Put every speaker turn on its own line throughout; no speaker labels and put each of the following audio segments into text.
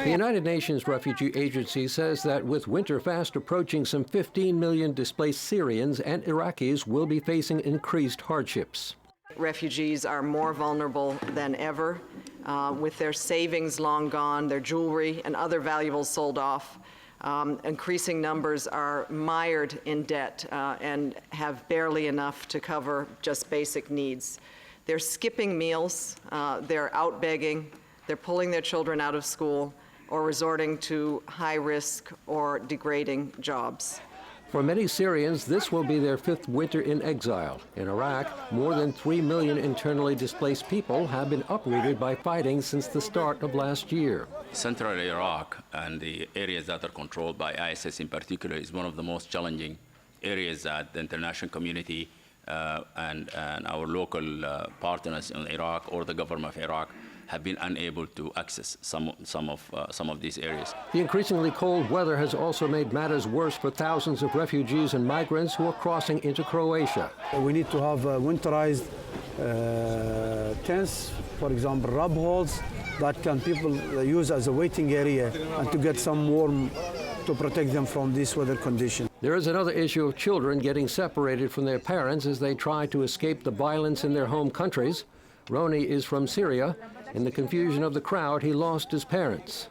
The United Nations Refugee Agency says that with winter fast approaching, some 15 million displaced Syrians and Iraqis will be facing increased hardships.
Refugees are more vulnerable than ever, with their savings long gone, their jewelry and other valuables sold off. Increasing numbers are mired in debt and have barely enough to cover just basic needs. They're skipping meals, they're out begging, they're pulling their children out of school, or resorting to high-risk or degrading jobs.
For many Syrians, this will be their fifth winter in exile. In Iraq, more than 3 million internally displaced people have been uprooted by fighting since the start of last year.
Central Iraq and the areas that are controlled by ISIS in particular is one of the most challenging areas that the international community and our local partners in Iraq or the government of Iraq have been unable to access some of these areas.
The increasingly cold weather has also made matters worse for thousands of refugees and migrants who are crossing into Croatia.
We need to have winterized tents, for example, rub holes that can people use as a waiting area and to get some warm to protect them from this weather condition.
There is another issue of children getting separated from their parents as they try to escape the violence in their home countries. Roni is from Syria. In the confusion of the crowd, he lost his parents.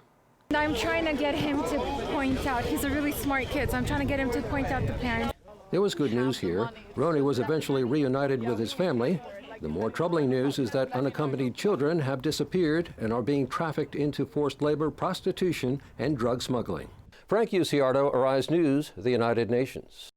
I'm trying to get him to point out, he's a really smart kid, so I'm trying to get him to point out the parents.
There was good news here. Roni was eventually reunited with his family. The more troubling news is that unaccompanied children have disappeared and are being trafficked into forced labor, prostitution, and drug smuggling. Frank Uciardo, Arise News, the United Nations.